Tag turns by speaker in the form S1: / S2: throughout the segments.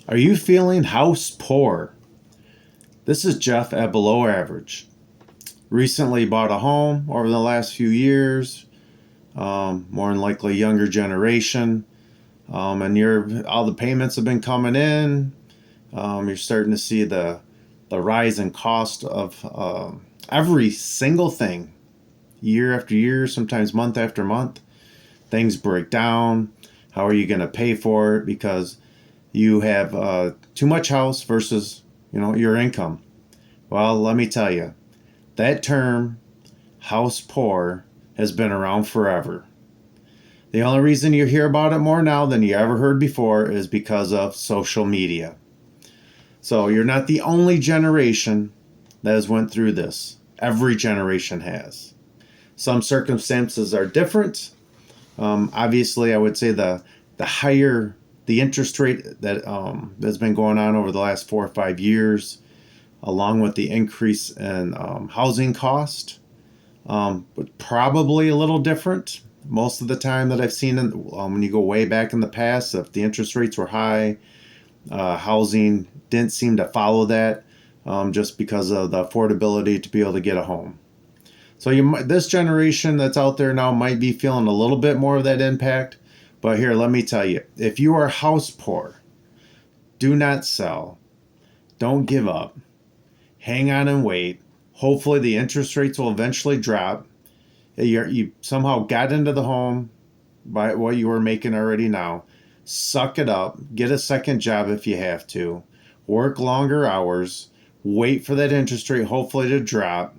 S1: Are you feeling house poor? This is Jeff at Below Average. Recently bought a home over the last few years, more than likely younger generation, and all the payments have been coming in. You're starting to see the rise in cost of every single thing, year after year, sometimes month after month. Things break down. How are you going to pay for it? Because you have too much house versus your income. Well, let me tell you, that term, house poor, has been around forever. The only reason you hear about it more now than you ever heard before is because of social media. So you're not the only generation that has went through this. Every generation has. Some circumstances are different. Obviously, I would say the higher the interest rate that's been going on over the last 4 or 5 years, along with the increase in housing cost, but probably a little different. Most of the time that I've seen when you go way back in the past, if the interest rates were high, housing didn't seem to follow that, just because of the affordability to be able to get a home. So this generation that's out there now might be feeling a little bit more of that impact. But here, let me tell you, if you are house poor, do not sell. Don't give up. Hang on and wait. Hopefully the interest rates will eventually drop. You somehow got into the home by what you were making already now. Suck it up. Get a second job if you have to. Work longer hours. Wait for that interest rate hopefully to drop.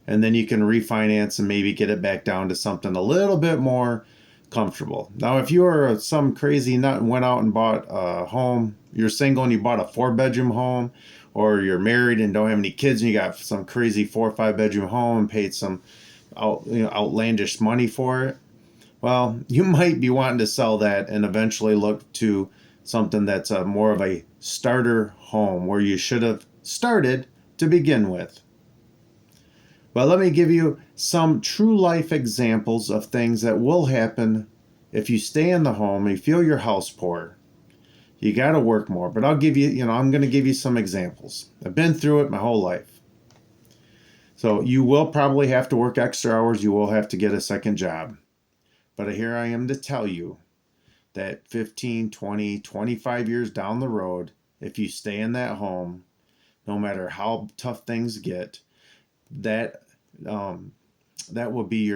S1: And then you can refinance and maybe get it back down to something a little bit more comfortable. Now, if you are some crazy nut and went out and bought a home, you're single and you bought a 4-bedroom home, or you're married and don't have any kids and you got some crazy 4 or 5 bedroom home and paid some outlandish money for it, well, you might be wanting to sell that and eventually look to something that's more of a starter home where you should have started to begin with. But let me give you some true life examples of things that will happen if you stay in the home and you feel your house poor. You got to work more, but I'm going to give you some examples. I've been through it my whole life. So you will probably have to work extra hours. You will have to get a second job. But here I am to tell you that 15, 20, 25 years down the road, if you stay in that home, no matter how tough things get, that that will be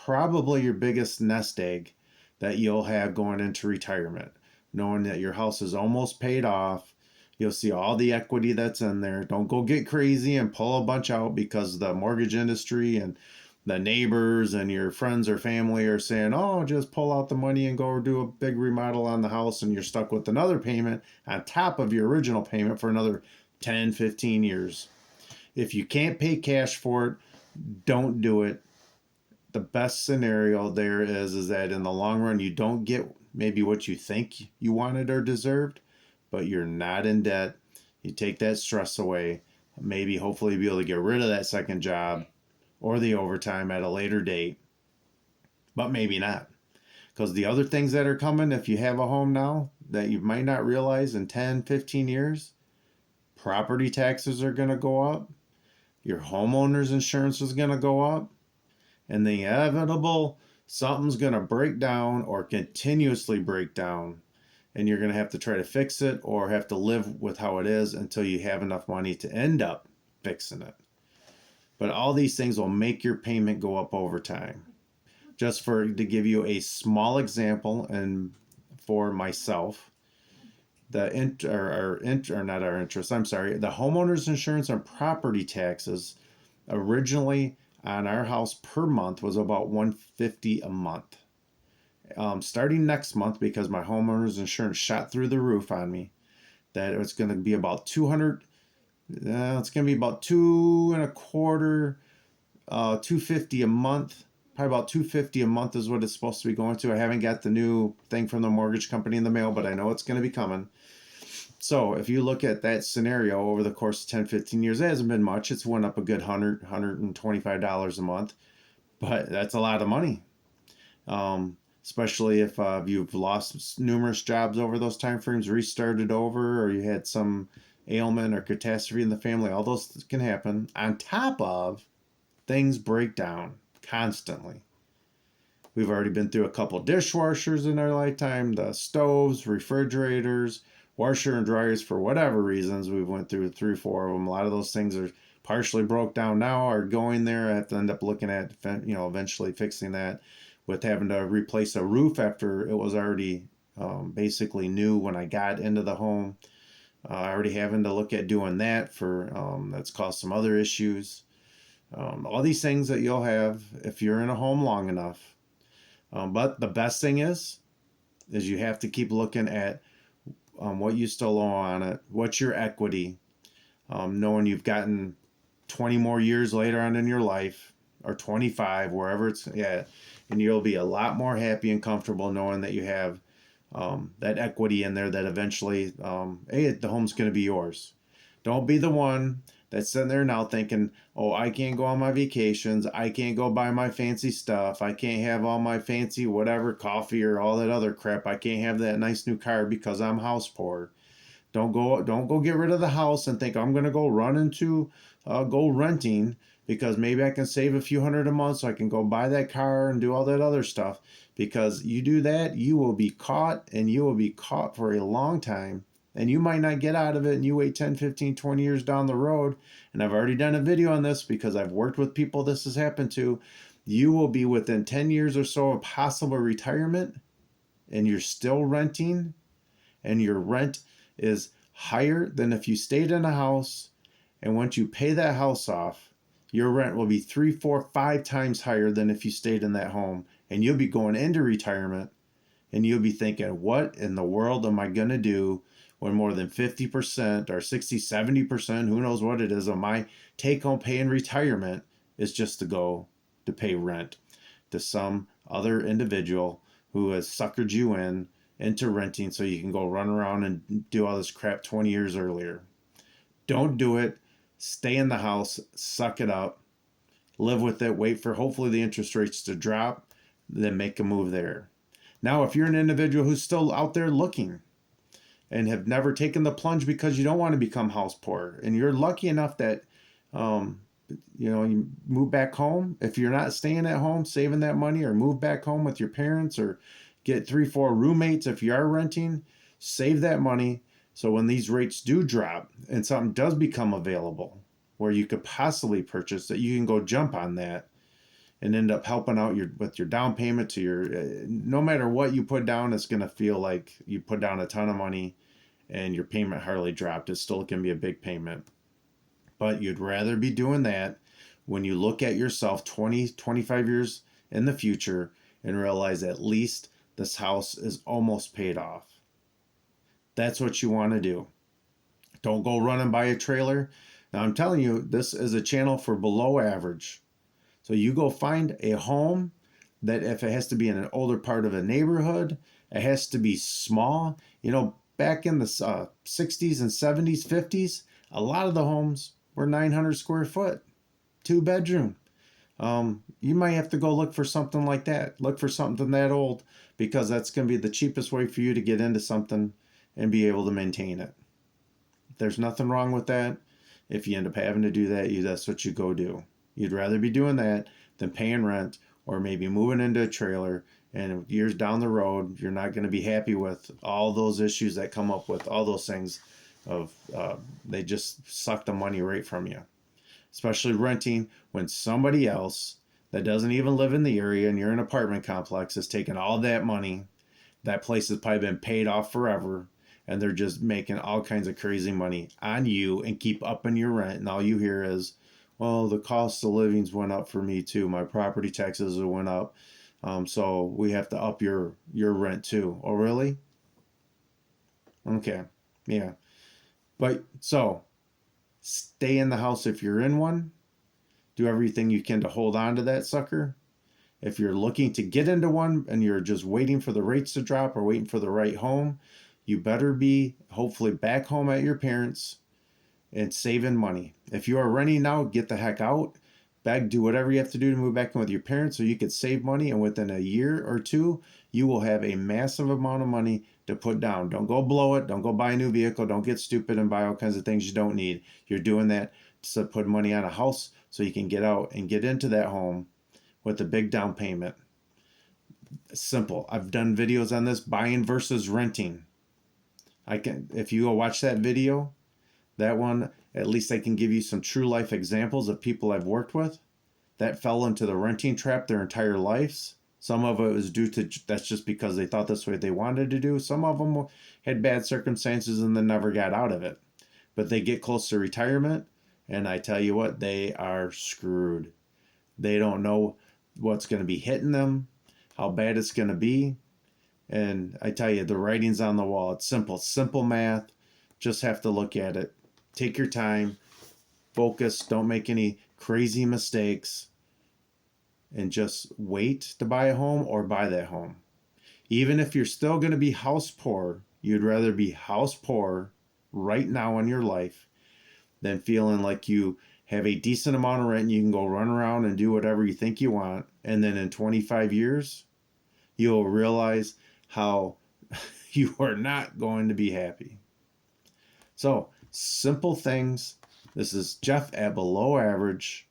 S1: probably your biggest nest egg that you'll have going into retirement, knowing that your house is almost paid off. You'll see all the equity that's in there. Don't go get crazy and pull a bunch out because the mortgage industry and the neighbors and your friends or family are saying, oh, just pull out the money and go do a big remodel on the house, and you're stuck with another payment on top of your original payment for another 10, 15 years. If you can't pay cash for it, don't do it. The best scenario there is that in the long run, you don't get maybe what you think you wanted or deserved, but you're not in debt. You take that stress away. Maybe hopefully be able to get rid of that second job or the overtime at a later date, but maybe not. Because the other things that are coming, if you have a home now that you might not realize in 10, 15 years, property taxes are going to go up. Your homeowner's insurance is going to go up, and the inevitable something's going to break down or continuously break down, and you're going to have to try to fix it or have to live with how it is until you have enough money to end up fixing it. But all these things will make your payment go up over time. Just to give you a small example, and for myself, the homeowner's insurance and property taxes originally on our house per month was about $150 a month. Starting next month, because my homeowner's insurance shot through the roof on me, that it's going to be about 200. It's going to be about two and a quarter, 250 a month. Probably about 250 a month is what it's supposed to be going to. I haven't got the new thing from the mortgage company in the mail, but I know it's going to be coming. So if you look at that scenario over the course of 10, 15 years, it hasn't been much. It's went up a good $125 a month, but that's a lot of money. especially if you've lost numerous jobs over those time frames, restarted over, or you had some ailment or catastrophe in the family. All those can happen. On top of things break down constantly. We've already been through a couple dishwashers in our lifetime, the stoves, refrigerators, washer and dryers for whatever reasons. We've went through 3 or 4 of them. A lot of those things are partially broke down now, are going there. I have to end up looking at, eventually fixing that with having to replace a roof after it was already basically new when I got into the home. I already having to look at doing that for that's caused some other issues. All these things that you'll have if you're in a home long enough. But the best thing is you have to keep looking at what you still owe on it, what's your equity, knowing you've gotten 20 more years later on in your life, or 25, wherever it's at, and you'll be a lot more happy and comfortable knowing that you have that equity in there that eventually, hey, the home's going to be yours. Don't be the one that's sitting there now thinking, oh, I can't go on my vacations. I can't go buy my fancy stuff. I can't have all my fancy whatever coffee or all that other crap. I can't have that nice new car because I'm house poor. Don't go get rid of the house and think I'm going to go run into go renting because maybe I can save a few hundred a month so I can go buy that car and do all that other stuff. Because you do that, you will be caught, and you will be caught for a long time. And you might not get out of it, and you wait 10, 15, 20 years down the road. And I've already done a video on this because I've worked with people this has happened to. You will be within 10 years or so of possible retirement, and you're still renting, and your rent is higher than if you stayed in a house. And once you pay that house off, your rent will be 3, 4, 5 times higher than if you stayed in that home. And you'll be going into retirement and you'll be thinking, what in the world am I going to do when more than 50% or 60, 70%, who knows what it is, of my take home pay in retirement is just to go to pay rent to some other individual who has suckered you into renting so you can go run around and do all this crap 20 years earlier. Don't do it. Stay in the house, suck it up, live with it, wait for hopefully the interest rates to drop, then make a move there. Now, if you're an individual who's still out there looking and have never taken the plunge because you don't want to become house poor, and you're lucky enough that you move back home, if you're not staying at home saving that money, or move back home with your parents, or get 3, 4 roommates if you are renting, save that money so when these rates do drop and something does become available where you could possibly purchase, that you can go jump on that and end up helping out with your down payment to your no matter what you put down, it's going to feel like you put down a ton of money and your payment hardly dropped. It still can be a big payment. But you'd rather be doing that when you look at yourself 20, 25 years in the future and realize at least this house is almost paid off. That's what you want to do. Don't go run and buy a trailer. Now, I'm telling you, this is a channel for below average. So you go find a home that, if it has to be in an older part of a neighborhood, it has to be small. Back in the 60s and 70s, 50s, a lot of the homes were 900 square foot, 2-bedroom. You might have to go look for something like that. Look for something that old, because that's going to be the cheapest way for you to get into something and be able to maintain it. There's nothing wrong with that. If you end up having to do that, that's what you go do. You'd rather be doing that than paying rent, or maybe moving into a trailer, and years down the road, you're not going to be happy with all those issues that come up with all those things of they just suck the money right from you. Especially renting when somebody else that doesn't even live in the area and you're in an apartment complex is taking all that money. That place has probably been paid off forever, and they're just making all kinds of crazy money on you and keep upping your rent. And all you hear is, well, the cost of living's went up for me too. My property taxes went up. So we have to up your rent too. Oh, really? Okay. Yeah. But so stay in the house if you're in one. Do everything you can to hold on to that sucker. If you're looking to get into one and you're just waiting for the rates to drop or waiting for the right home, you better be hopefully back home at your parents' and saving money. If you are renting now, get the heck out. beg, do whatever you have to do to move back in with your parents so you could save money. And within a year or two, you will have a massive amount of money to put down. Don't go blow it. Don't go buy a new vehicle. Don't get stupid and buy all kinds of things you don't need. You're doing that to put money on a house so you can get out and get into that home with a big down payment. Simple. I've done videos on this, buying versus renting. If you go watch that video, that one, at least I can give you some true life examples of people I've worked with that fell into the renting trap their entire lives. Some of it was due to, that's just because they thought that's what they wanted to do. Some of them had bad circumstances and then never got out of it. But they get close to retirement, and I tell you what, they are screwed. They don't know what's going to be hitting them, how bad it's going to be. And I tell you, the writing's on the wall. It's simple math. Just have to look at it. Take your time, focus, don't make any crazy mistakes, and just wait to buy a home or buy that home. Even if you're still going to be house poor, you'd rather be house poor right now in your life than feeling like you have a decent amount of rent and you can go run around and do whatever you think you want. And then in 25 years, you'll realize how you are not going to be happy. So, simple things. This is Jeff at Below Average.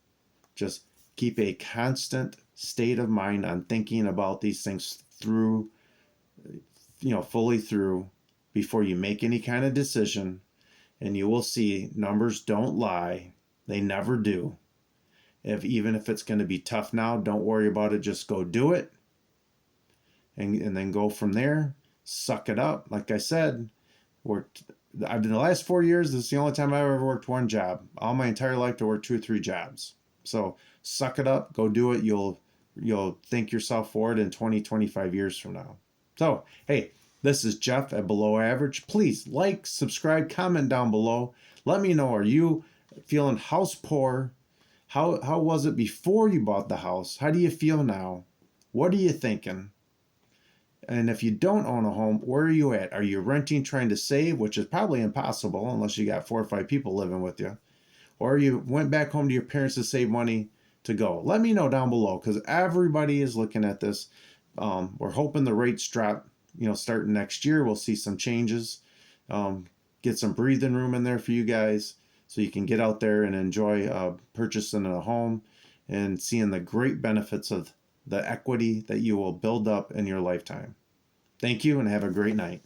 S1: Just keep a constant state of mind on thinking about these things through, fully through before you make any kind of decision. And you will see numbers don't lie. They never do. Even if it's going to be tough now, don't worry about it. Just go do it. And then go from there. Suck it up. Like I said, I've been the last 4 years, this is the only time I've ever worked one job. All my entire life I worked 2 or 3 jobs. So suck it up, go do it. You'll thank yourself for it in 20, 25 years from now. So, hey, this is Jeff at Below Average. Please like, subscribe, comment down below. Let me know, are you feeling house poor? How was it before you bought the house? How do you feel now? What are you thinking? And if you don't own a home, where are you at? Are you renting, trying to save, which is probably impossible unless you got 4 or 5 people living with you? Or you went back home to your parents to save money to go? Let me know down below, because everybody is looking at this. We're hoping the rates drop, starting next year. We'll see some changes. Get some breathing room in there for you guys so you can get out there and enjoy purchasing a home and seeing the great benefits of the equity that you will build up in your lifetime. Thank you and have a great night.